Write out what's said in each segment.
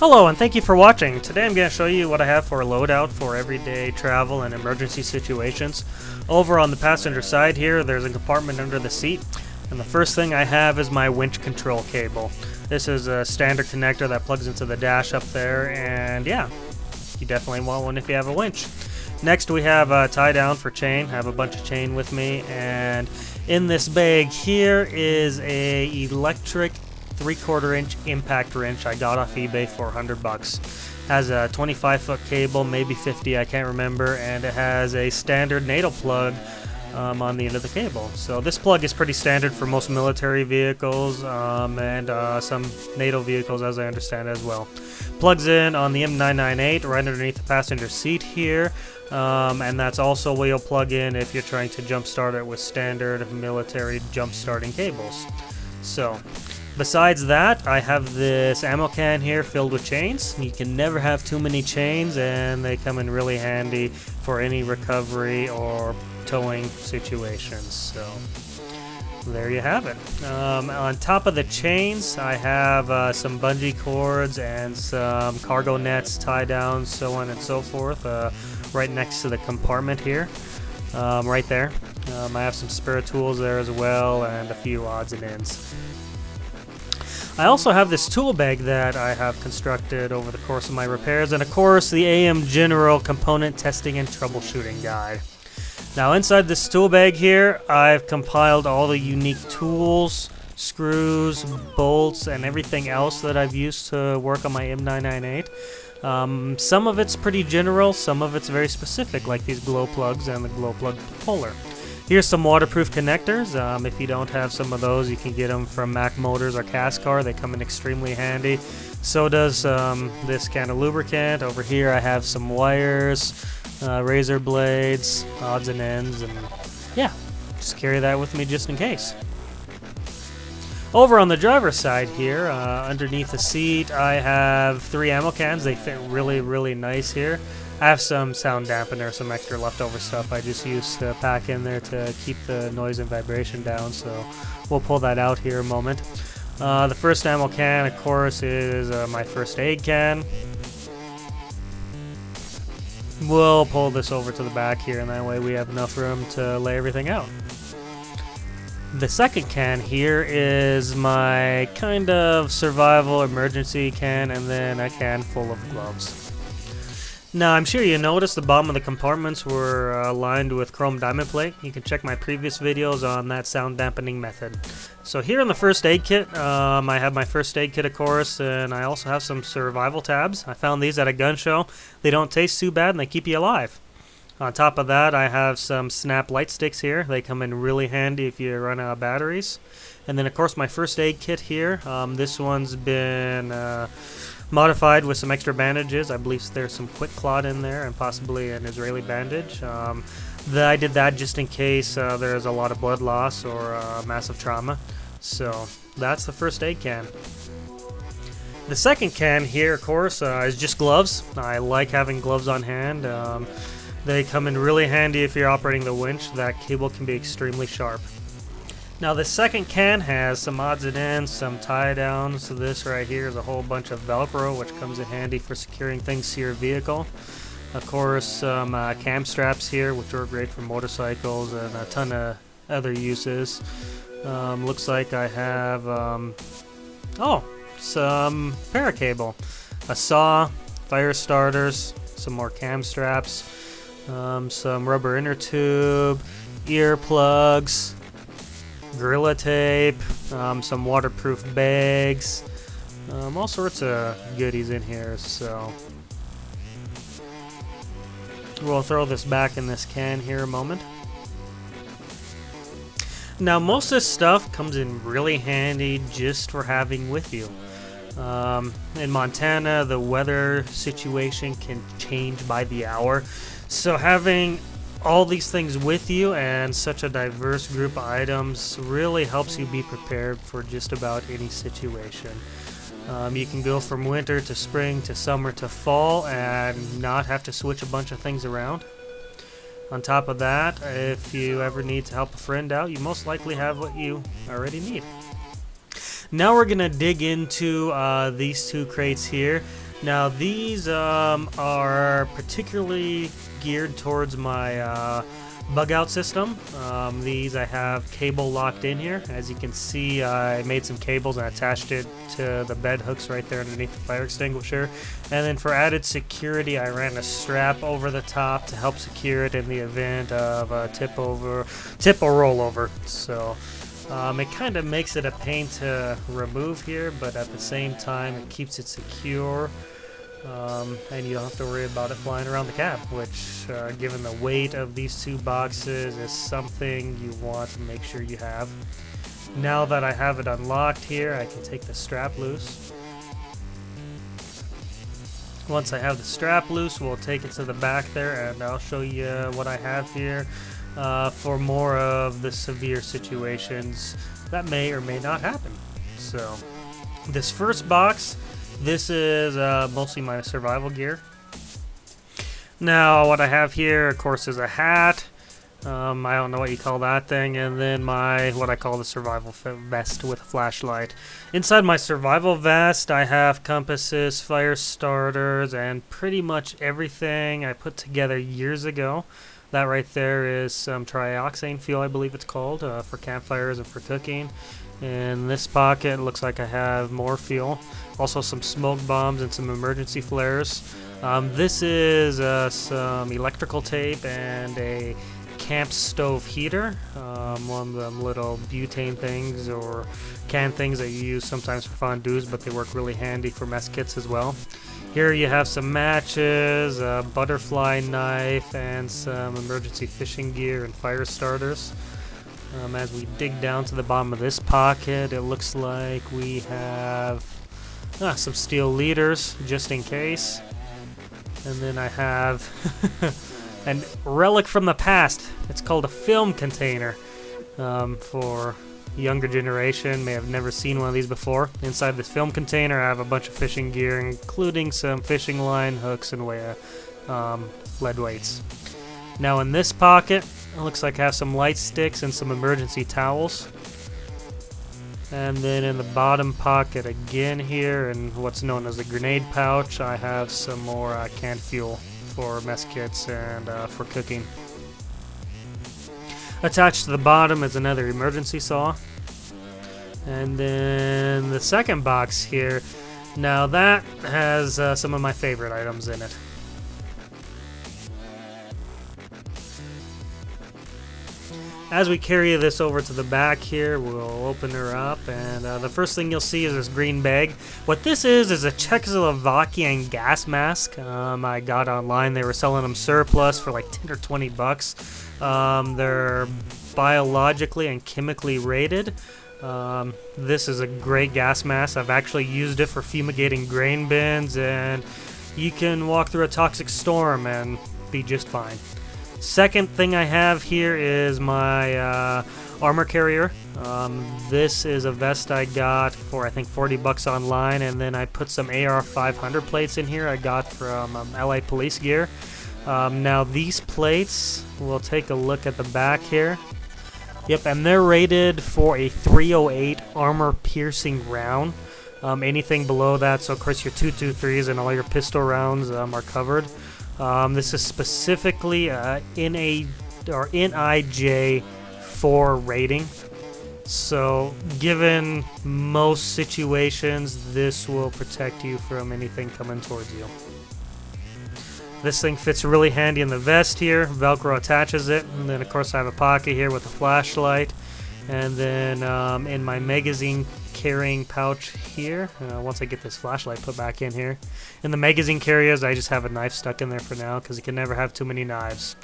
Hello and thank you for watching. Today I'm going to show you what I have for a loadout for everyday travel and emergency situations. Over on the passenger side here, there's a compartment under the seat, and the first thing I have is my winch control cable. This is a standard connector that plugs into the dash up there, and yeah, you definitely want one if you have a winch. Next we have a tie down for chain. I have a bunch of chain with me, and in this bag here is a electric 3/4 inch impact wrench I got off eBay for 100 bucks. Has a 25-foot cable, maybe 50, I can't remember, and it has a standard NATO plug on the end of the cable. So this plug is pretty standard for most military vehicles and some NATO vehicles, as I understand as well. Plugs in on the M998 right underneath the passenger seat here, and that's also where you'll plug in if you're trying to jump start it with standard military jump starting cables. So besides that, I have this ammo can here filled with chains. You can never have too many chains, and they come in really handy for any recovery or towing situations. So there you have it. On top of the chains, I have some bungee cords and some cargo nets, tie downs, so on and so forth, right next to the compartment here, right there. I have some spare tools there as well, and a few odds and ends. I also have this tool bag that I have constructed over the course of my repairs, and of course the AM General Component Testing and Troubleshooting Guide. Now inside this tool bag here, I've compiled all the unique tools, screws, bolts, and everything else that I've used to work on my M998. Some of it's pretty general, some of it's very specific, like these glow plugs and the glow plug puller. Here's some waterproof connectors. If you don't have some of those, you can get them from Mac Motors or Cascar. They come in extremely handy. So does this can of lubricant. Over here I have some wires, razor blades, odds and ends, and yeah, just carry that with me just in case. Over on the driver's side here, underneath the seat, I have 3 ammo cans. They fit really nice here. I have some sound dampener, some extra leftover stuff I just used to pack in there to keep the noise and vibration down, so we'll pull that out here in a moment. The first ammo can, of course, is my first aid can. We'll pull this over to the back here, and that way we have enough room to lay everything out. The second can here is my kind of survival emergency can, and then a can full of gloves. Now, I'm sure you noticed the bottom of the compartments were lined with chrome diamond plate. You can check my previous videos on that sound dampening method. So here in the first aid kit, I have my first aid kit, of course, and I also have some survival tabs. I found these at a gun show. They don't taste too bad, and they keep you alive. On top of that, I have some snap light sticks here. They come in really handy if you run out of batteries. And then, of course, my first aid kit here. This one's been modified with some extra bandages. I believe there's some quick clot in there and possibly an Israeli bandage. I did that just in case there's a lot of blood loss or massive trauma. So that's the first aid can. The second can here, of course, is just gloves. I like having gloves on hand. They come in really handy if you're operating the winch. That cable can be extremely sharp. Now the second can has some odds and ends, some tie downs. So this right here is a whole bunch of Velcro, which comes in handy for securing things to your vehicle. Of course, some cam straps here, which are great for motorcycles, and a ton of other uses. Looks like I have some paracable, a saw, fire starters, some more cam straps, some rubber inner tube, ear plugs, Gorilla Tape, some waterproof bags, all sorts of goodies in here. So we'll throw this back in this can here a moment. Now most of this stuff comes in really handy just for having with you. In Montana, the weather situation can change by the hour, so having all these things with you and such a diverse group of items really helps you be prepared for just about any situation. You can go from winter to spring to summer to fall and not have to switch a bunch of things around. On top of that, if you ever need to help a friend out, you most likely have what you already need. Now we're going to dig into these two crates here. Now these are particularly geared towards my bug out system. These I have cable locked in here. As you can see, I made some cables and attached it to the bed hooks right there underneath the fire extinguisher. And then for added security, I ran a strap over the top to help secure it in the event of a tip or rollover. So it kind of makes it a pain to remove here, but at the same time it keeps it secure. And you don't have to worry about it flying around the cab, which given the weight of these two boxes is something you want to make sure you have. Now that I have it unlocked here, I can take the strap loose. Once I have the strap loose, we'll take it to the back there and I'll show you what I have here for more of the severe situations that may or may not happen. So this first box, this is mostly my survival gear. Now what I have here, of course, is a hat. I don't know what you call that thing, and then what I call the survival vest with a flashlight. Inside my survival vest, I have compasses, fire starters, and pretty much everything I put together years ago. That right there is some trioxane fuel, I believe it's called, for campfires and for cooking. In this pocket, it looks like I have more fuel. Also some smoke bombs and some emergency flares. This is some electrical tape and a camp stove heater. One of them little butane things or can things that you use sometimes for fondues, but they work really handy for mess kits as well. Here you have some matches, a butterfly knife, and some emergency fishing gear and fire starters. As we dig down to the bottom of this pocket, it looks like we have some steel leaders just in case. And then I have a relic from the past. It's called a film container. For younger generation, may have never seen one of these before. Inside this film container, I have a bunch of fishing gear, including some fishing line, hooks, and lead weights. Now in this pocket, it looks like I have some light sticks and some emergency towels. And then in the bottom pocket again here, in what's known as a grenade pouch, I have some more canned fuel for mess kits and for cooking. Attached to the bottom is another emergency saw. And then the second box here, now that has some of my favorite items in it. As we carry this over to the back here, we'll open her up, and the first thing you'll see is this green bag. What this is a Czechoslovakian gas mask. I got online. They were selling them surplus for like 10 or 20 bucks. They're biologically and chemically rated. This is a great gas mask. I've actually used it for fumigating grain bins, and you can walk through a toxic storm and be just fine. Second thing I have here is my armor carrier. This is a vest I got for I think 40 bucks online, and then I put some AR 500 plates in here I got from LA Police Gear. Now these plates, we'll take a look at the back here. Yep, and they're rated for a 308 armor piercing round. Anything below that, so of course your 223s and all your pistol rounds are covered. This is specifically NIJ 4 rating. So given most situations, this will protect you from anything coming towards you. This thing fits really handy in the vest here. Velcro attaches it. And then of course I have a pocket here with a flashlight. And then in my magazine carrying pouch here, once I get this flashlight put back in here, in the magazine carriers I just have a knife stuck in there for now because you can never have too many knives.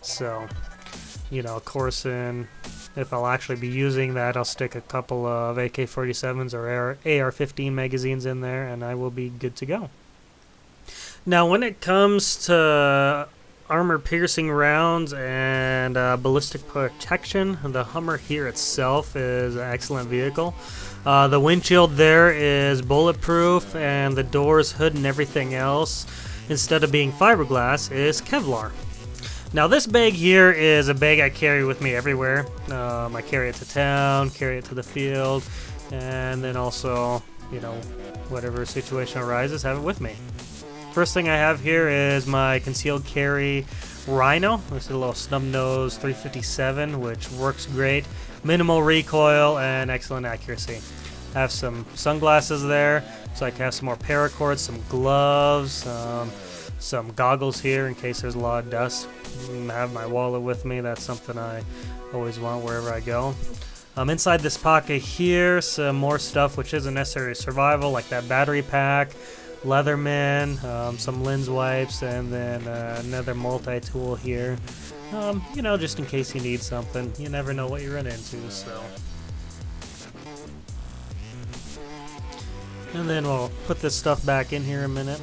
So, you know, of course, if I'll actually be using that, I'll stick a couple of AK-47s or AR-15 magazines in there and I will be good to go. Now when it comes to armor piercing rounds and ballistic protection, the Hummer here itself is an excellent vehicle. The windshield there is bulletproof, and the doors, hood, and everything else, instead of being fiberglass, is Kevlar. Now this bag here is a bag I carry with me everywhere. I carry it to town, carry it to the field, and then also, you know, whatever situation arises, have it with me. First thing I have here is my concealed carry Rhino. This is a little snub-nose 357, which works great. Minimal recoil and excellent accuracy. I have some sunglasses there, so I can have some more paracords, some gloves, some goggles here in case there's a lot of dust. I have my wallet with me. That's something I always want wherever I go. Inside this pocket here, some more stuff which isn't necessarily survival, like that battery pack, Leatherman, some lens wipes, and then another multi-tool here. You know, just in case you need something. You never know what you run into, so. And then we'll put this stuff back in here a minute.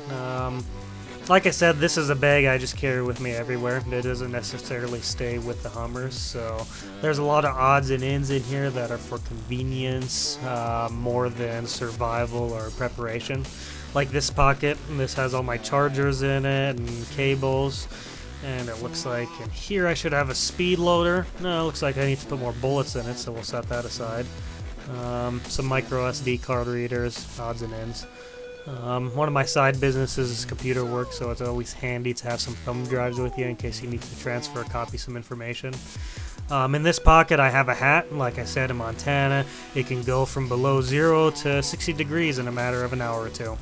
Like I said, this is a bag I just carry with me everywhere. It doesn't necessarily stay with the Hummers, so there's a lot of odds and ends in here that are for convenience more than survival or preparation. Like this pocket, this has all my chargers in it and cables, and it looks like in here I should have a speed loader. No, it looks like I need to put more bullets in it, so we'll set that aside. Some micro SD card readers, odds and ends. One of my side businesses is computer work, so it's always handy to have some thumb drives with you in case you need to transfer or copy some information. In this pocket I have a hat. Like I said, in Montana, it can go from below 0 to 60 degrees in a matter of an hour or two.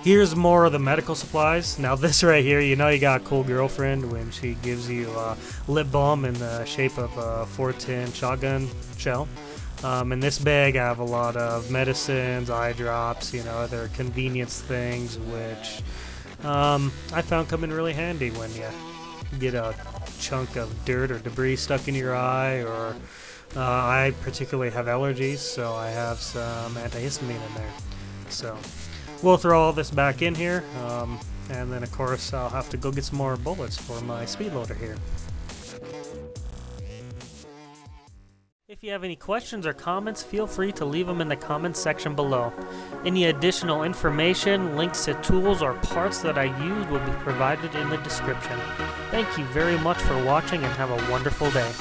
Here's more of the medical supplies. Now this right here, you know you got a cool girlfriend when she gives you lip balm in the shape of a 410 shotgun shell. In this bag I have a lot of medicines, eye drops, you know, other convenience things which I found come in really handy when you get a chunk of dirt or debris stuck in your eye, or I particularly have allergies, so I have some antihistamine in there. So we'll throw all this back in here, and then of course I'll have to go get some more bullets for my speed loader here. If you have any questions or comments, feel free to leave them in the comments section below. Any additional information, links to tools, or parts that I used will be provided in the description. Thank you very much for watching and have a wonderful day.